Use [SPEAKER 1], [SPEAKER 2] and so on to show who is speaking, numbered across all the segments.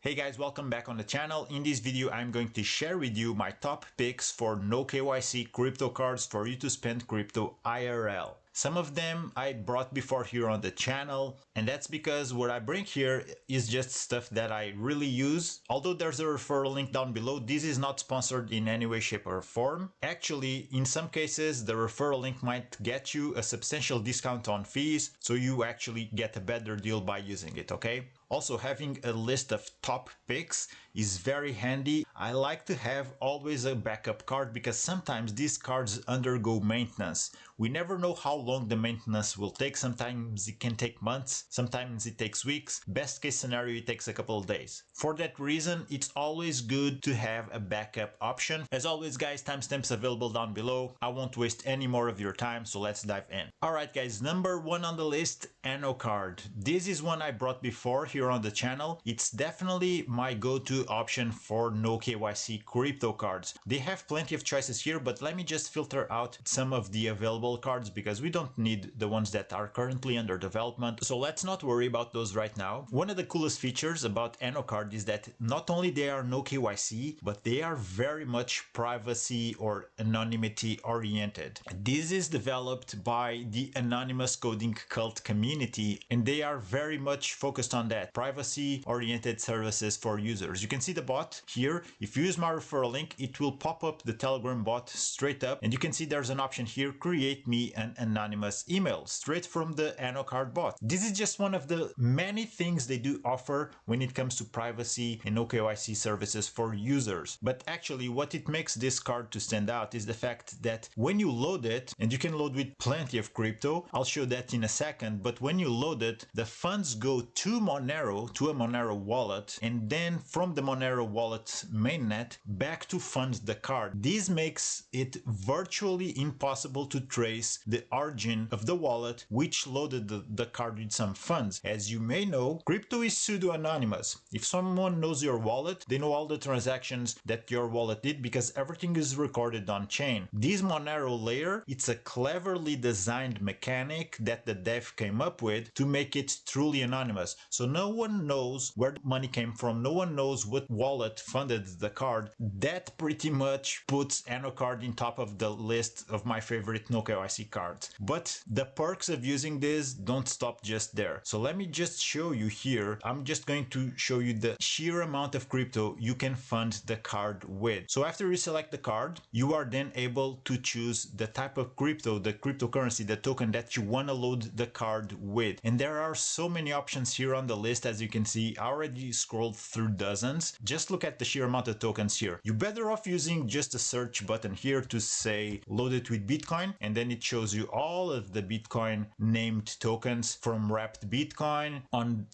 [SPEAKER 1] Hey guys, welcome back on the channel. In this video, I'm going to share with you my top picks for no KYC crypto cards for you to spend crypto IRL. Some of them I brought before here on the channel, and that's because what I bring here is just stuff that I really use. Although there's a referral link down below, this is not sponsored in any way, shape or form. Actually, in some cases, the referral link might get you a substantial discount on fees, so you actually get a better deal by using it, okay? Also, having a list of top picks is very handy. I like to have always a backup card because sometimes these cards undergo maintenance. We never know how long the maintenance will take. Sometimes it can take months, sometimes it takes weeks. Best case scenario, it takes a couple of days. For that reason, it's always good to have a backup option. As always, guys, timestamps available down below. I won't waste any more of your time, so let's dive in. Alright guys, number one on the list, AnoCard. This is one I brought before here on the channel. It's definitely my go-to option for no KYC crypto cards. They have plenty of choices here, but let me just filter out some of the available cards because we don't need the ones that are currently under development. So let's not worry about those right now. One of the coolest features about AnoCard is that not only they are no KYC, but they are very much privacy or anonymity oriented. This is developed by the anonymous coding cult community, and they are very much focused on that. Privacy oriented services for users. You can see the bot here. If you use my referral link, it will pop up the Telegram bot straight up, and you can see there's an option here, create me an anonymous email, straight from the AnoCard bot. This is just one of the many things they do offer when it comes to privacy and no KYC services for users. But actually what it makes this card to stand out is the fact that when you load it, and you can load with plenty of crypto, I'll show that in a second, but when you load it, the funds go to Monero, to a Monero wallet, and then from the Monero wallet mainnet back to fund the card. This makes it virtually impossible to trace the origin of the wallet which loaded the card with some funds. As you may know, crypto is pseudo-anonymous. If someone knows your wallet, they know all the transactions that your wallet did because everything is recorded on chain. This Monero layer, it's a cleverly designed mechanic that the dev came up with to make it truly anonymous. So no one knows where the money came from, no one knows what wallet funded the card. That pretty much puts AnoCard in top of the list of my favorite no KYC cards. But the perks of using this don't stop just there. So let me just show you here. I'm just going to show you the sheer amount of crypto you can fund the card with. So after you select the card, you are then able to choose the type of crypto, the cryptocurrency, the token that you want to load the card with. And there are so many options here on the list. As you can see, I already scrolled through dozens. Just look at the sheer amount of tokens here. You're better off using just a search button here to say load it with Bitcoin, and then it shows you all of the Bitcoin named tokens from wrapped Bitcoin.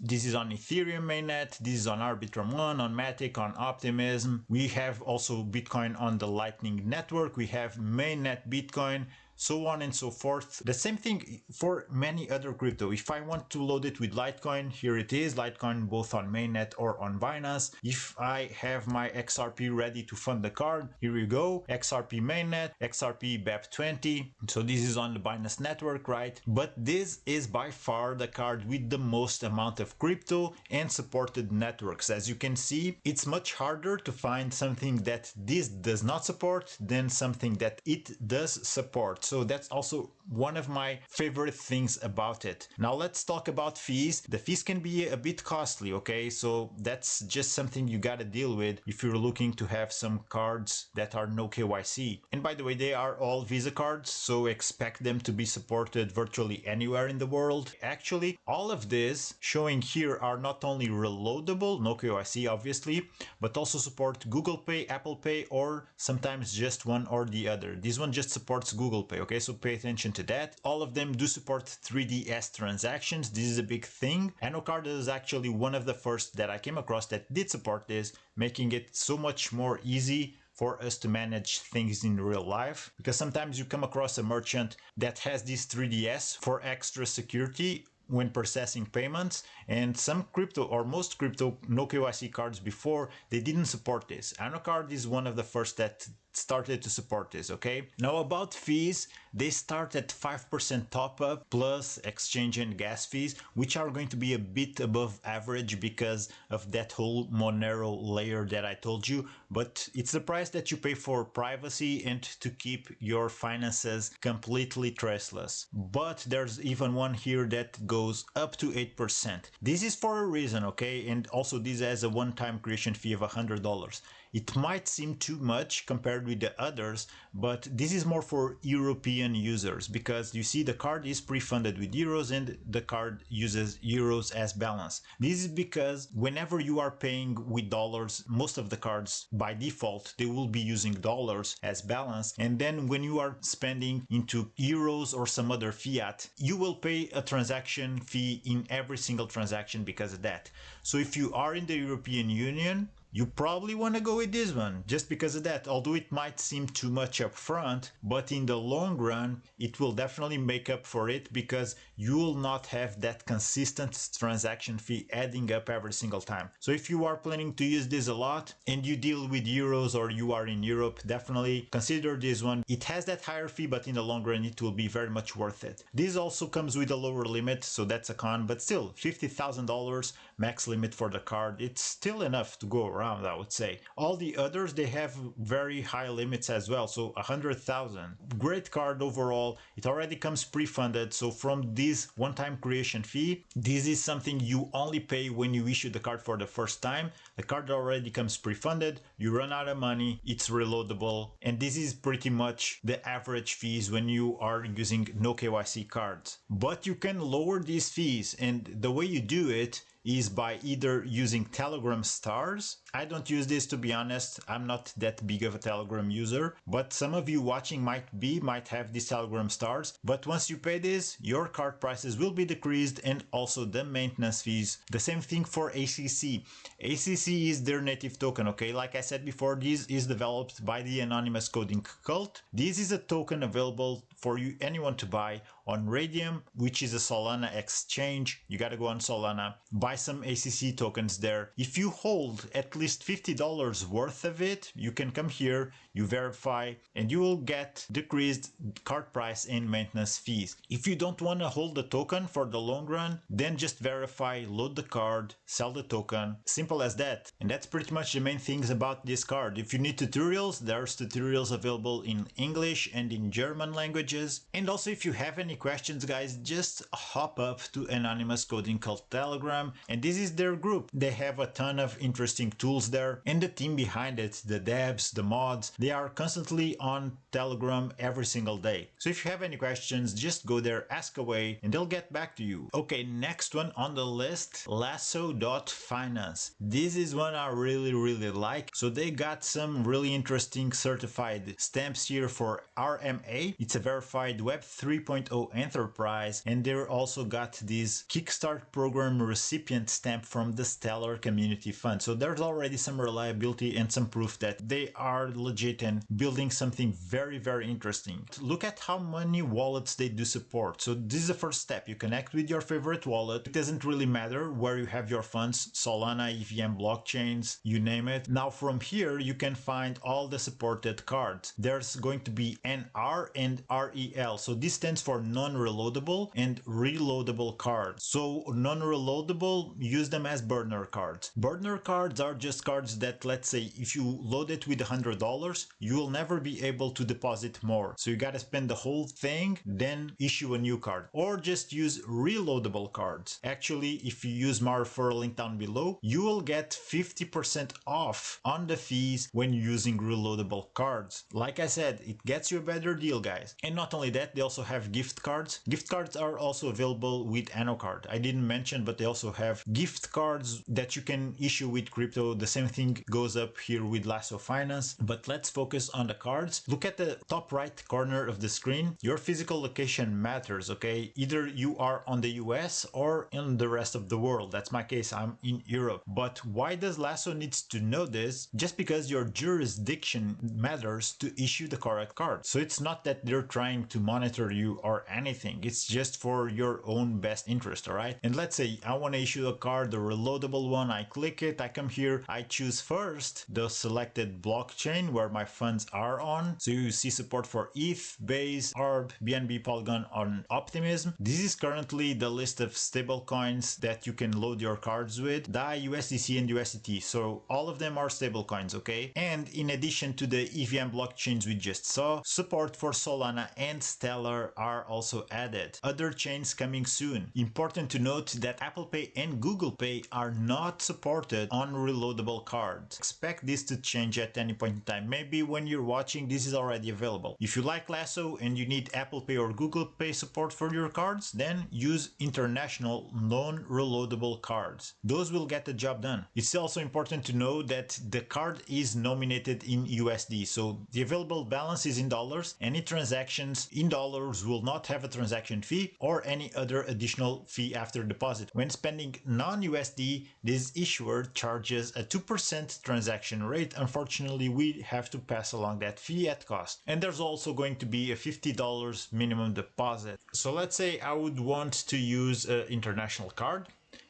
[SPEAKER 1] This is on Ethereum mainnet, this is on Arbitrum One, on Matic, on Optimism. We have also Bitcoin on the Lightning Network. We have mainnet Bitcoin, so on and so forth. The same thing for many other crypto. If I want to load it with Litecoin, here it is, Litecoin both on mainnet or on Binance. If I have my XRP ready to fund the card, here you go, XRP mainnet, XRP BEP20. So this is on the Binance network, right? But this is by far the card with the most amount of crypto and supported networks. As you can see, it's much harder to find something that this does not support than something that it does support. So that's also one of my favorite things about it. Now let's talk about fees. The fees can be a bit costly, okay? So that's just something you gotta deal with if you're looking to have some cards that are no KYC. And by the way, they are all Visa cards, so expect them to be supported virtually anywhere in the world. Actually, all of this showing here are not only reloadable, no KYC obviously, but also support Google Pay, Apple Pay, or sometimes just one or the other. This one just supports Google Pay. Okay, so pay attention to that. All of them do support 3DS transactions. This is a big thing. AnoCard is actually one of the first that I came across that did support this, making it so much more easy for us to manage things in real life, because sometimes you come across a merchant that has this 3DS for extra security when processing payments, and some crypto or most crypto no KYC cards before, they didn't support this. AnoCard is one of the first that started to support this, okay? Now about fees, they start at 5% top up plus exchange and gas fees, which are going to be a bit above average because of that whole Monero layer that I told you, but it's the price that you pay for privacy and to keep your finances completely traceless. But there's even one here that goes up to 8%. This is for a reason, okay? And also this has a one-time creation fee of $100. It might seem too much compared with the others, but this is more for European users because you see the card is pre-funded with euros and the card uses euros as balance. This is because whenever you are paying with dollars, most of the cards by default, they will be using dollars as balance. And then when you are spending into euros or some other fiat, you will pay a transaction fee in every single transaction because of that. So if you are in the European Union, you probably want to go with this one just because of that, although it might seem too much up front, but in the long run, it will definitely make up for it because you will not have that consistent transaction fee adding up every single time. So if you are planning to use this a lot and you deal with euros or you are in Europe, definitely consider this one. It has that higher fee, but in the long run, it will be very much worth it. This also comes with a lower limit, so that's a con, but still $50,000 max limit for the card. It's still enough to go around, I would say. All the others, they have very high limits as well, so 100,000. Great card overall. It already comes pre-funded, so from this one-time creation fee, this is something you only pay when you issue the card for the first time. The card already comes pre-funded, you run out of money, it's reloadable, and this is pretty much the average fees when you are using no KYC cards. But you can lower these fees, and the way you do it is by either using Telegram stars. I don't use this, to be honest. I'm not that big of a Telegram user, but some of you watching might have these Telegram stars. But once you pay this, your card prices will be decreased and also the maintenance fees. The same thing for ACC. ACC is their native token, okay? Like I said before, this is developed by the anonymous coding cult. This is a token available for anyone to buy on Radium, which is a Solana exchange. You gotta go on Solana, buy some ACC tokens there. If you hold at least $50 worth of it, you can come here, you verify, and you will get decreased card price and maintenance fees. If you don't want to hold the token for the long run, then just verify, load the card, sell the token. Simple as that. And that's pretty much the main things about this card. If you need tutorials, there's tutorials available in English and in German languages. And also if you have any questions, guys, just hop up to Anonymous Coding Cult Telegram, and this is their group. They have a ton of interesting tools there, and the team behind it, the devs, the mods, they are constantly on Telegram every single day. So if you have any questions, just go there, ask away, and they'll get back to you. Okay, next one on the list, Laso.Finance. This is one I really like. So they got some really interesting certified stamps here for RMA. It's a verified Web 3.0 enterprise, and they also got this Kickstart program recipient stamp from the Stellar Community Fund. So there's already some reliability and some proof that they are legit and building something very interesting. Look at how many wallets they do support. So this is the first step. You connect with your favorite wallet. It doesn't really matter where you have your funds, Solana, EVM blockchains, you name it. Now from here you can find all the supported cards. There's going to be NR and REL. So this stands for non-reloadable and reloadable cards. So non-reloadable, use them as burner cards. Burner cards are just cards that, let's say, if you load it with $100, you will never be able to deposit more. So you gotta spend the whole thing, then issue a new card. Or just use reloadable cards. Actually, if you use my referral link down below, you will get 50% off on the fees when using reloadable cards. Like I said, it gets you a better deal, guys. And not only that, they also have gift cards. Gift cards are also available with AnoCard. I didn't mention, but they also have gift cards that you can issue with crypto. The same thing goes up here with Laso Finance. But let's focus on the cards. Look at the top right corner of the screen. Your physical location matters, okay? Either you are on the US or in the rest of the world. That's my case, I'm in Europe. But why does Laso needs to know this? Just because your jurisdiction matters to issue the correct card. So it's not that they're trying to monitor you or anything. It's just for your own best interest, all right? And let's say I want to issue issue a card, the reloadable one. I click it, I come here, I choose first the selected blockchain where my funds are on. So you see support for ETH, Base, ARB, BNB, Polygon, on Optimism. This is currently the list of stable coins that you can load your cards with: DAI, USDC, and USDT. So all of them are stable coins, okay? And in addition to the EVM blockchains we just saw, support for Solana and Stellar are also added. Other chains coming soon. Important to note that Apple Pay and Google Pay are not supported on reloadable cards. Expect this to change at any point in time. Maybe when you're watching, this is already available. If you like Laso and you need Apple Pay or Google Pay support for your cards, then use international non-reloadable cards. Those will get the job done. It's also important to know that the card is nominated in USD, so the available balance is in dollars. Any transactions in dollars will not have a transaction fee or any other additional fee after deposit. When spending non-USD, this issuer charges a 2% transaction rate. Unfortunately, we have to pass along that fee at cost. And there's also going to be a $50 minimum deposit. So let's say I would want to use an international card.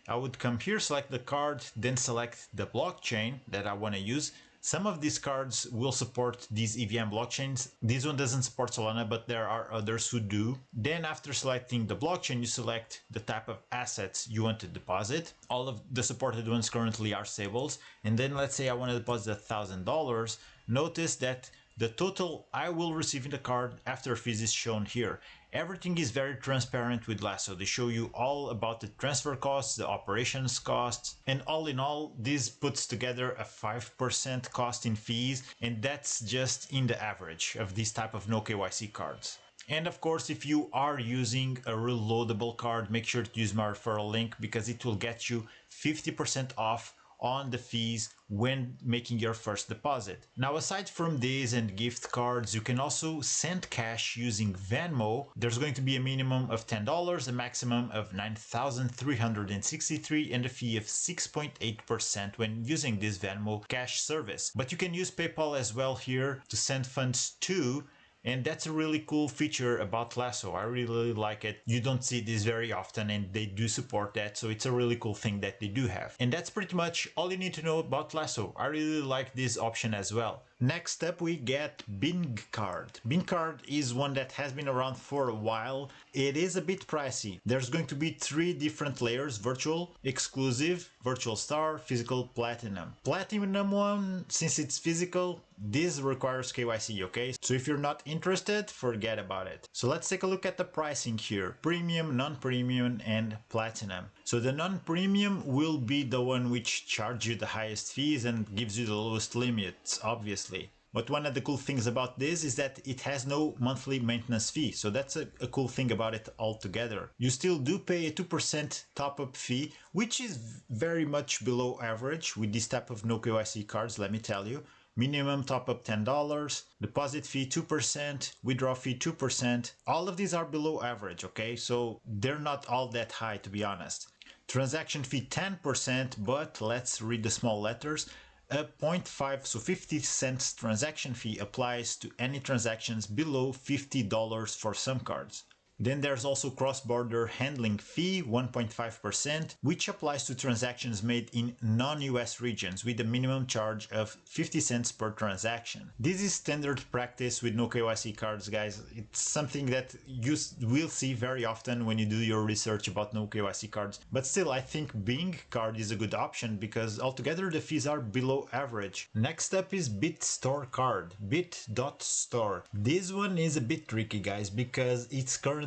[SPEAKER 1] I would come here, select the card, then select the blockchain that I want to use. Some of these cards will support these EVM blockchains. This one doesn't support Solana, but there are others who do. Then after selecting the blockchain, you select the type of assets you want to deposit. All of the supported ones currently are stables. And then let's say I want to deposit $1,000. Notice that the total I will receive in the card after fees is shown here. Everything is very transparent with Laso. They show you all about the transfer costs, the operations costs, and all in all, this puts together a 5% cost in fees, and that's just in the average of this type of no KYC cards. And of course, if you are using a reloadable card, make sure to use my referral link because it will get you 50% off on the fees when making your first deposit. Now, aside from these and gift cards, you can also send cash using Venmo. There's going to be a minimum of $10, a maximum of $9,363, and a fee of 6.8% when using this Venmo cash service. But you can use PayPal as well here to send funds to. And that's a really cool feature about Laso. I really like it. You don't see this very often and they do support that. So it's a really cool thing that they do have. And that's pretty much all you need to know about Laso. I really like this option as well. Next up, we get BingCard. BingCard is one that has been around for a while. It is a bit pricey. There's going to be 3 different layers: virtual, exclusive, virtual star, physical, platinum. Platinum one, since it's physical, this requires KYC, okay? So if you're not interested, forget about it. So let's take a look at the pricing here: premium, non-premium, and platinum. So the non-premium will be the one which charges you the highest fees and gives you the lowest limits, obviously. But one of the cool things about this is that it has no monthly maintenance fee. So that's a cool thing about it altogether. You still do pay a 2% top-up fee, which is very much below average with this type of no KYC cards, let me tell you. Minimum top-up $10, deposit fee 2%, withdrawal fee 2%. All of these are below average, okay? So they're not all that high, to be honest. Transaction fee 10%, but let's read the small letters. A 0.5, so 50 cents transaction fee applies to any transactions below $50 for some cards. Then there's also cross-border handling fee, 1.5%, which applies to transactions made in non-US regions with a minimum charge of 50 cents per transaction. This is standard practice with no KYC cards, guys. It's something that you will see very often when you do your research about no KYC cards. But still, I think Bing card is a good option because altogether the fees are below average. Next up is bit.store card, bit.store. This one is a bit tricky, guys, because it's currently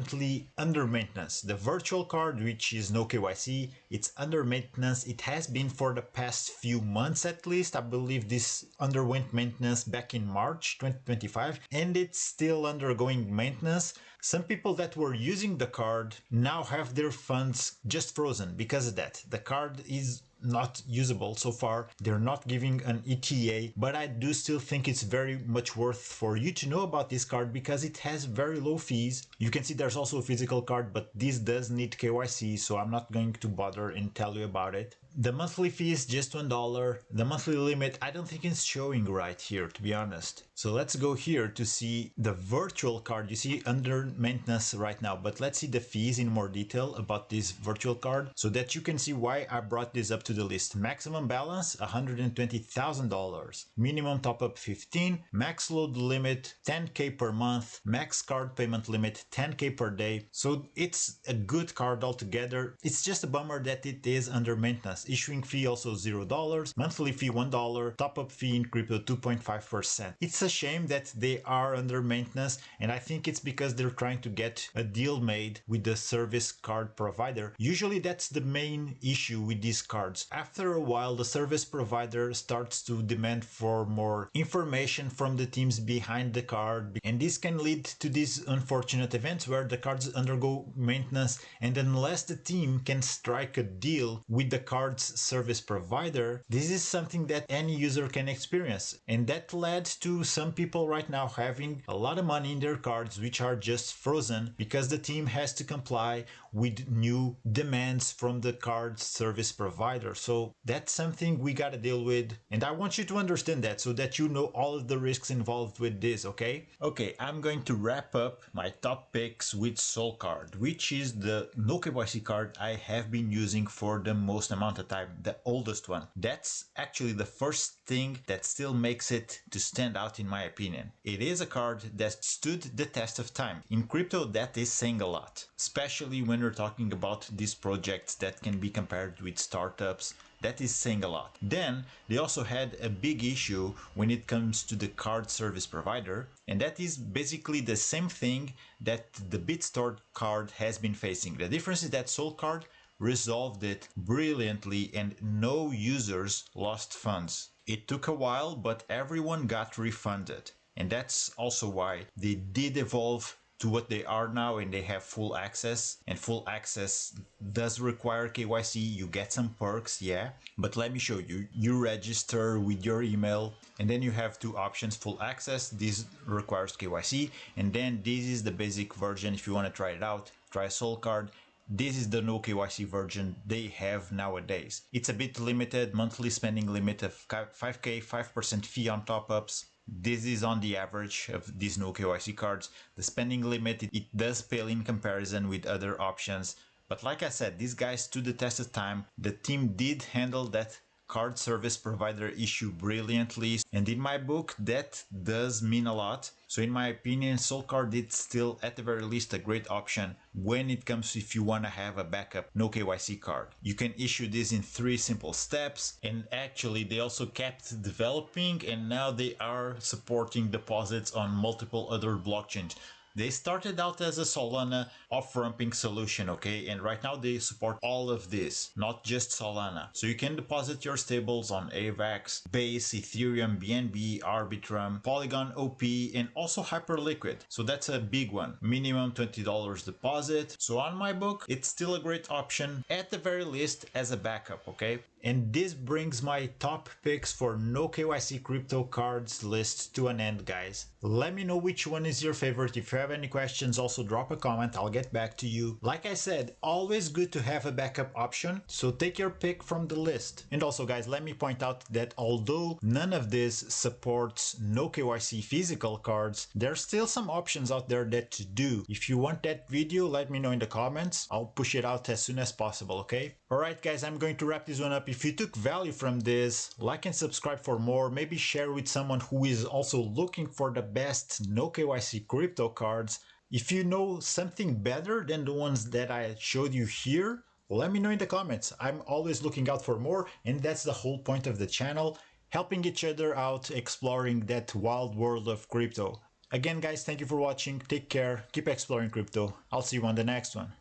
[SPEAKER 1] under maintenance. The virtual card, which is no KYC, it's under maintenance. It has been for the past few months at least. I believe this underwent maintenance back in March 2025, and it's still undergoing maintenance. Some people that were using the card now have their funds just frozen because of that. The card is not usable so far. They're not giving an ETA, but I do still think it's very much worth for you to know about this card because it has very low fees. You can see there's also a physical card, but this does need KYC, so I'm not going to bother and tell you about it. The monthly fee is just $1. The monthly limit, I don't think it's showing right here, to be honest. So let's go here to see the virtual card. You see under maintenance right now, but let's see the fees in more detail about this virtual card so that you can see why I brought this up to the list. Maximum balance $120,000, minimum top up 15, max load limit 10k per month, max card payment limit 10k per day. So it's a good card altogether. It's just a bummer that it is under maintenance. Issuing fee also $0, monthly fee $1, top up fee in crypto 2.5%. It's a shame that they are under maintenance, and I think it's because they're trying to get a deal made with the service card provider. Usually that's the main issue with these cards. After a while, the service provider starts to demand for more information from the teams behind the card, and this can lead to these unfortunate events where the cards undergo maintenance, and unless the team can strike a deal with the card's service provider, this is something that any user can experience, and that led to some people right now having a lot of money in their cards which are just frozen because the team has to comply with new demands from the card service provider. So that's something we gotta deal with, and I want you to understand that so that you know all of the risks involved with this, okay? Okay, I'm going to wrap up my top picks with SolCard, which is the no KYC card I have been using for the most amount of time, the oldest one. That's actually the first thing that still makes it to stand out in my opinion. It is a card that stood the test of time. In crypto, that is saying a lot, especially when we're talking about these projects that can be compared with startups. That is saying a lot. Then they also had a big issue when it comes to the card service provider, and that is basically the same thing that the bit.store card has been facing. The difference is that SolCard resolved it brilliantly and no users lost funds. It took a while, but everyone got refunded, and that's also why they did evolve to what they are now, and they have full access, and full access does require KYC. You get some perks, yeah, but let me show you. You register with your email, and then you have two options: full access, this requires KYC, and then this is the basic version. If you want to try it out, try SolCard. This is the no KYC version they have nowadays. It's a bit limited, monthly spending limit of 5k, 5% fee on top-ups. This is on the average of these no KYC cards. The spending limit, it does pale in comparison with other options. But like I said, these guys stood the test of time. The team did handle that card service provider issue brilliantly, and in my book that does mean a lot. So in my opinion, SolCard is still at the very least a great option when it comes to if you want to have a backup no KYC card. You can issue this in 3 simple steps, and actually they also kept developing, and now they are supporting deposits on multiple other blockchains. They started out as a Solana off-ramping solution, okay? And right now they support all of this, not just Solana. So you can deposit your stables on AVAX, Base, Ethereum, BNB, Arbitrum, Polygon OP, and also Hyperliquid. So that's a big one. Minimum $20 deposit. So on my book, it's still a great option, at the very least as a backup, okay? And this brings my top picks for no KYC crypto cards list to an end, guys. Let me know which one is your favorite. If you have any questions, also drop a comment. I'll get back to you. Like I said, always good to have a backup option. So take your pick from the list. And also, guys, let me point out that although none of this supports no KYC physical cards, there's still some options out there that do. If you want that video, let me know in the comments. I'll push it out as soon as possible, okay? Alright guys, I'm going to wrap this one up. If you took value from this, like and subscribe for more. Maybe share with someone who is also looking for the best no KYC crypto cards. If you know something better than the ones that I showed you here, let me know in the comments. I'm always looking out for more, and that's the whole point of the channel, helping each other out, exploring that wild world of crypto. Again guys, thank you for watching. Take care, keep exploring crypto. I'll see you on the next one.